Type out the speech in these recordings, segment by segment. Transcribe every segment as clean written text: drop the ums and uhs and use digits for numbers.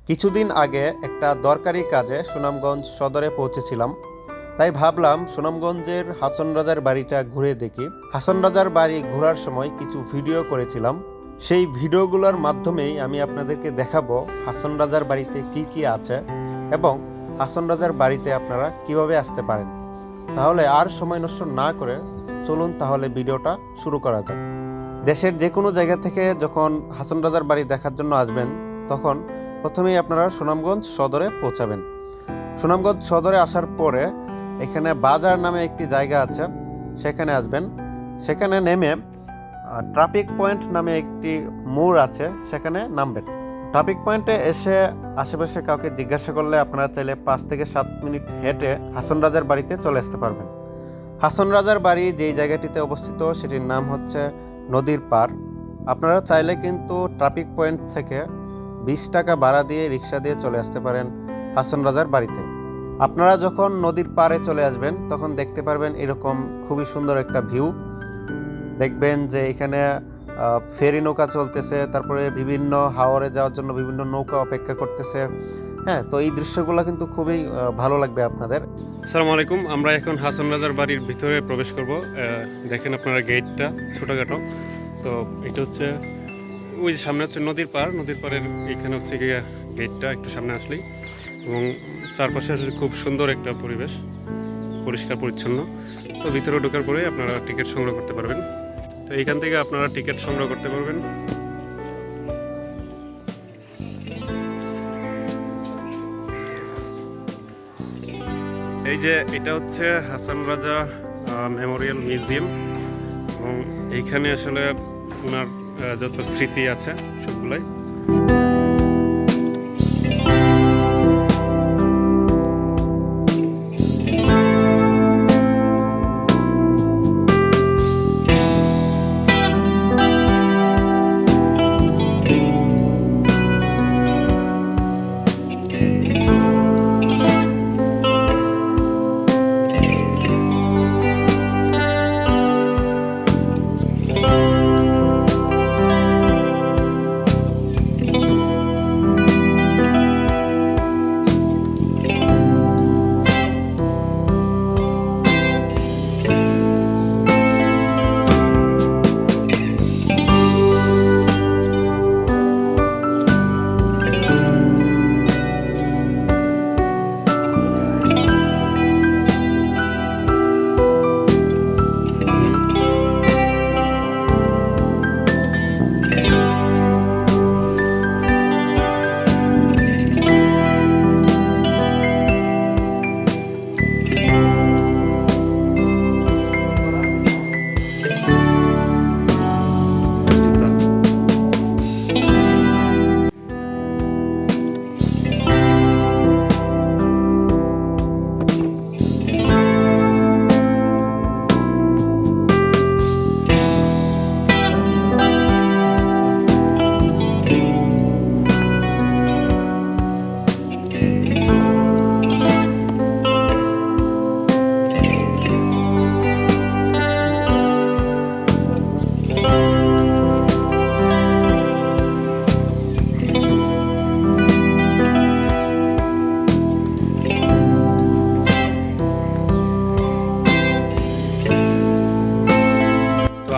কিছুদিন আগে একটা দরকারি কাজে সুনামগঞ্জ সদরে পৌঁছেছিলাম, তাই ভাবলাম সুনামগঞ্জের হাসন রাজার বাড়িটা ঘুরে দেখি। হাসন রাজার বাড়ি ঘোরার সময় কিছু ভিডিও করেছিলাম, সেই ভিডিওগুলোর মাধ্যমেই আমি আপনাদেরকে দেখাবো হাসন রাজার বাড়িতে কি কি আছে এবং হাসন রাজার বাড়িতে আপনারা কিভাবে আসতে পারেন। তাহলে আর সময় নষ্ট না করে চলুন তাহলে ভিডিওটা শুরু করা যাক। দেশের যে কোনো জায়গা থেকে যখন হাসন রাজার বাড়ি দেখার জন্য আসবেন, তখন প্রথমেই আপনারা সুনামগঞ্জ সদরে পৌঁছাবেন। সুনামগঞ্জ সদরে আসার পরে এখানে বাজার নামে একটি জায়গা আছে, সেখানে আসবেন। সেখানে নেমে ট্রাফিক পয়েন্ট নামে একটি মোড় আছে, সেখানে নামবেন। ট্রাফিক পয়েন্টে এসে আশেপাশে কাউকে জিজ্ঞাসা করলে আপনারা চাইলে 5 থেকে 7 মিনিট হেঁটে হাসন রাজার বাড়িতে চলে আসতে পারবেন। হাসন রাজার বাড়ি যেই জায়গাটিতে অবস্থিত সেটির নাম হচ্ছে নদীর পার। আপনারা চাইলে কিন্তু ট্রাফিক পয়েন্ট থেকে 20 টাকা ভাড়া দিয়ে রিক্সা দিয়ে চলে আসতে পারেন হাসন রাজার বাড়িতে। আপনারা যখন নদীর পাড়ে চলে আসবেন তখন দেখতে পারবেন এরকম খুবই সুন্দর একটা ভিউ। দেখবেন যে এখানে ফেরি নৌকা চলতেছে, তারপরে বিভিন্ন হাওরে যাওয়ার জন্য বিভিন্ন নৌকা অপেক্ষা করতেছে। হ্যাঁ, তো এই দৃশ্যগুলো কিন্তু খুবই ভালো লাগবে আপনাদের। আসসালামু আলাইকুম। আমরা এখন হাসন রাজার বাড়ির ভিতরে প্রবেশ করব। দেখেন আপনারা গেটটা ছোটোখাটো। তো এটা হচ্ছে ওই যে সামনে হচ্ছে নদীর পাড়, নদীর পাড়ের এখানে হচ্ছে গিয়ে গেটটা একটু সামনে আসলেই, এবং চারপাশে আসলে খুব সুন্দর একটা পরিবেশ, পরিষ্কার পরিচ্ছন্ন। তো ভিতরে ঢোকার পরে আপনারা টিকিট সংগ্রহ করতে পারবেন। তো এইখান থেকে আপনারা টিকিট সংগ্রহ করতে পারবেন। এই যে এটা হচ্ছে হাসান রাজা মেমোরিয়াল মিউজিয়াম, এবং এইখানে আসলে ওনার যত স্মৃতি আছে সবগুলাই।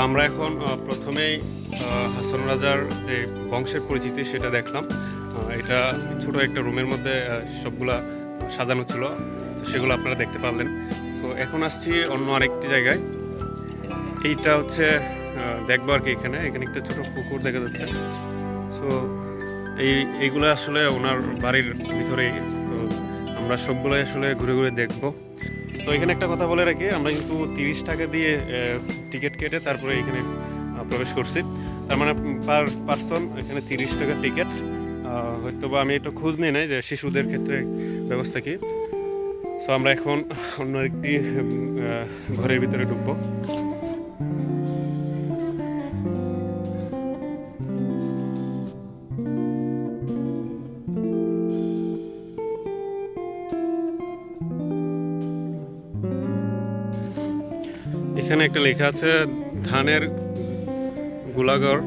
আমরা এখন প্রথমেই হাসন রাজার যে বংশের পরিচিতি সেটা দেখলাম। এটা ছোট একটা রুমের মধ্যে সবগুলা সাজানো ছিল, তো সেগুলো আপনারা দেখতে পারলেন। তো এখন আসছি অন্য আরেকটি জায়গায়। এইটা হচ্ছে দেখবো আর কি, এখানে একটা ছোট পুকুর দেখা যাচ্ছে। সো এইগুলো আসলে ওনার বাড়ির ভিতরেই, তো আমরা সবগুলোই আসলে ঘুরে ঘুরে দেখবো। সো এখানে একটা কথা বলে রাখি, আমরা কিন্তু 30 টাকা দিয়ে টিকিট কেটে তারপরে এখানে প্রবেশ করছি। তার মানে পার পার্সন এখানে 30 টাকা টিকিট। হয়তো বা আমি একটু খোঁজ নিই নাই যে শিশুদের ক্ষেত্রে ব্যবস্থা কি। সো আমরা এখন অন্য একটি ঘরের ভিতরে ঢুকবো। এখানে একটা লেখা আছে ধানের গোলাঘর,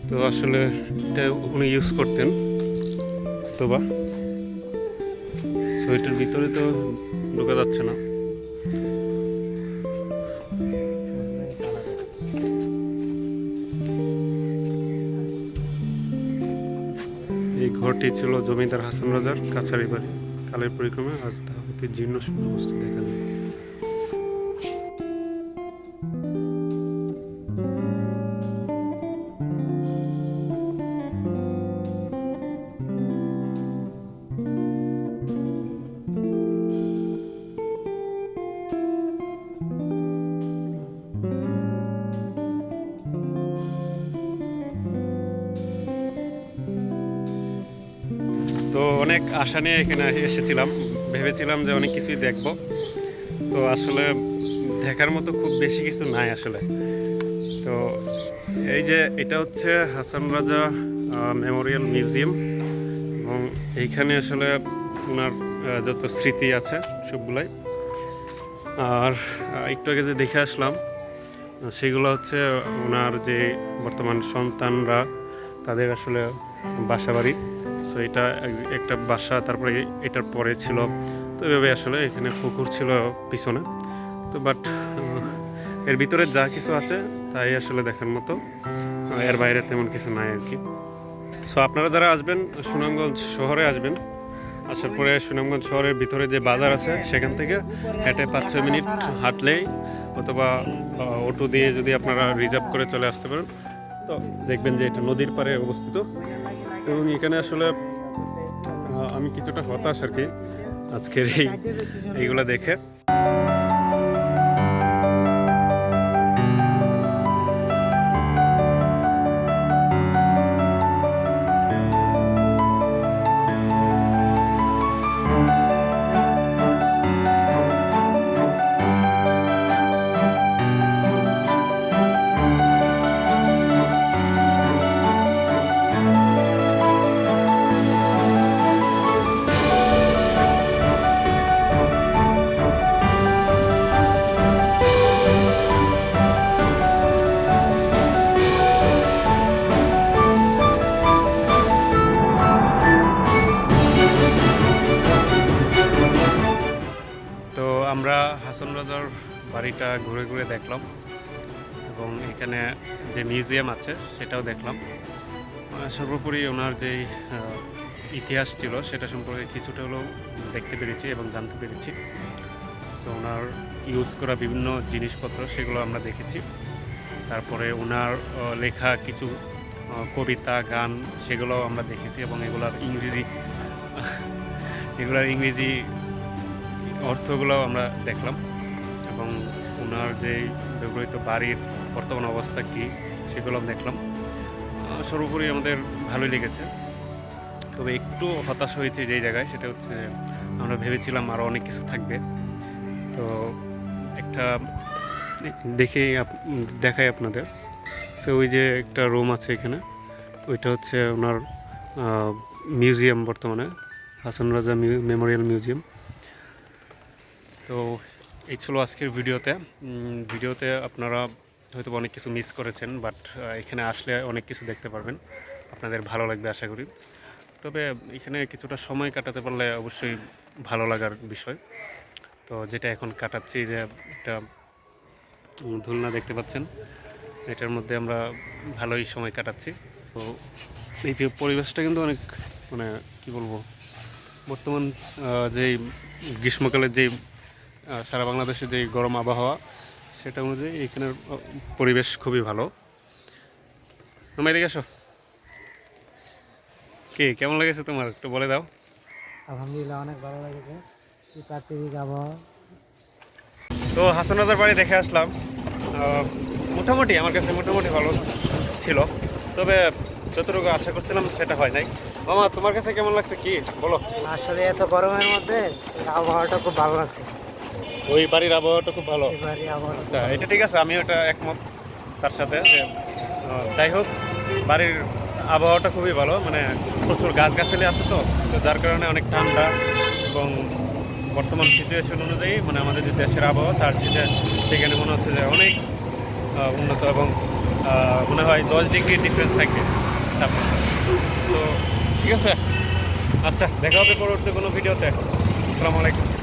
তো আসলে এটা উনি ইউজ করতেন। হয়তো বা। সো এটার ভিতরে তো ঢোকা যাচ্ছে না। এই ঘরটি ছিল জমিদার হাসান রাজার কাছারি বাড়ি। কালের পরিক্রমায় আজ তা অতি জীর্ণ শীর্ণ অবস্থা দেখা যায়। তো অনেক আশা নিয়ে এখানে এসেছিলাম, ভেবেছিলাম যে অনেক কিছুই দেখব। তো আসলে দেখার মতো খুব বেশি কিছু নাই আসলে। তো এই যে এটা হচ্ছে হাসান রাজা মেমোরিয়াল মিউজিয়াম, এবং এইখানে আসলে ওনার যত স্মৃতি আছে সবগুলাই। আর একটু আগে যে দেখে আসলাম সেগুলো হচ্ছে ওনার যে বর্তমান সন্তানরা তাদের আসলে বাসা বাড়ি। সো এটা একটা বাসা, তারপরে এটার পরে ছিল, তো এভাবে আসলে এখানে পুকুর ছিল পিছনে। তো বাট এর ভিতরে যা কিছু আছে তাই আসলে দেখার মতো, এর বাইরে তেমন কিছু নাই আর কি। সো আপনারা যারা আসবেন সুনামগঞ্জ শহরে আসবেন, আসার পরে সুনামগঞ্জ শহরের ভিতরে যে বাজার আছে সেখান থেকে হেঁটে 5-6 মিনিট হাঁটলেই, অথবা অটো দিয়ে যদি আপনারা রিজার্ভ করে চলে আসতে পারেন, তো দেখবেন যে এটা নদীর পাড়ে অবস্থিত। এবং এখানে আসলে আমি কিছুটা হতাশ আর কি আজকের এইগুলা দেখে। তো আমরা হাসান রাজার বাড়িটা ঘুরে ঘুরে দেখলাম, এবং এখানে যে মিউজিয়াম আছে সেটাও দেখলাম। সর্বোপরি ওনার যেই ইতিহাস ছিল সেটা সম্পর্কে কিছুটা হলেও দেখতে পেরেছি এবং জানতে পেরেছি। সো ওনার ইউজ করা বিভিন্ন জিনিসপত্র সেগুলো আমরা দেখেছি। তারপরে ওনার লেখা কিছু কবিতা গান সেগুলো আমরা দেখেছি, এবং এগুলার ইংরেজি অর্থগুলো আমরা দেখলাম, এবং ওনার যে ব্যবহৃত বাড়ির বর্তমান অবস্থা কী সেগুলো দেখলাম। সর্বোপরি আমাদের ভালোই লেগেছে। তবে একটু হতাশ হয়েছে যেই জায়গায়, সেটা হচ্ছে আমরা ভেবেছিলাম আরও অনেক কিছু থাকবে। তো একটা দেখাই আপনাদের। সো ওই যে একটা রুম আছে এখানে, ওইটা হচ্ছে ওনার মিউজিয়াম, বর্তমানে হাসান রাজা মেমোরিয়াল মিউজিয়াম। তো এই ছিল আজকের ভিডিওতে আপনারা হয়তো অনেক কিছু মিস করেছেন, বাট এখানে আসলে অনেক কিছু দেখতে পারবেন, আপনাদের ভালো লাগবে আশা করি। তবে এখানে কিছুটা সময় কাটাতে পারলে অবশ্যই ভালো লাগার বিষয়। তো যেটা এখন কাটাচ্ছি, যে একটা ধুলনা দেখতে পাচ্ছেন, এটার মধ্যে আমরা ভালোই সময় কাটাচ্ছি। তো এই পরিবেশটা কিন্তু অনেক, মানে কি বলবো, বর্তমান যেই গ্রীষ্মকালের যেই সারা বাংলাদেশে যেই গরম আবহাওয়া, সেটা অনুযায়ী এখানের পরিবেশ খুবই ভালো। তোমরা এদিকে আসো, কেমন লেগেছে তোমার একটু বলে দাও। আলহামদুলিল্লাহ, অনেক ভালো লেগেছে। প্রাকৃতিক আবহাওয়া। তো হাসান রাজার বাড়ি দেখে আসলাম, মোটামুটি আমার কাছে মোটামুটি ভালো ছিল, তবে যতটুকু আশা করছিলাম সেটা হয় নাই। মামা, তোমার কাছে কেমন লাগছে কি বলো? আসলে এত গরমের মধ্যে আবহাওয়াটা খুব ভালো লাগছে। ওই বাড়ির আবহাওয়াটা খুব ভালো। এবারে আবহাওয়া আচ্ছা, এটা ঠিক আছে, আমি ওটা একমত তার সাথে, যে যাই হোক বাড়ির আবহাওয়াটা খুবই ভালো, মানে প্রচুর গাছগাছালি আছে, তো যার কারণে অনেক ঠান্ডা, এবং বর্তমান সিচুয়েশন অনুযায়ী মানে আমাদের যে দেশের আবহাওয়া তার থেকে সেখানে মনে হচ্ছে যে অনেক উন্নত, এবং মনে হয় 10 ডিগ্রি ডিফারেন্স থাকবে তারপর। তো ঠিক আছে, আচ্ছা, দেখা হবে পরবর্তী কোনো ভিডিওতে। আসসালামু আলাইকুম।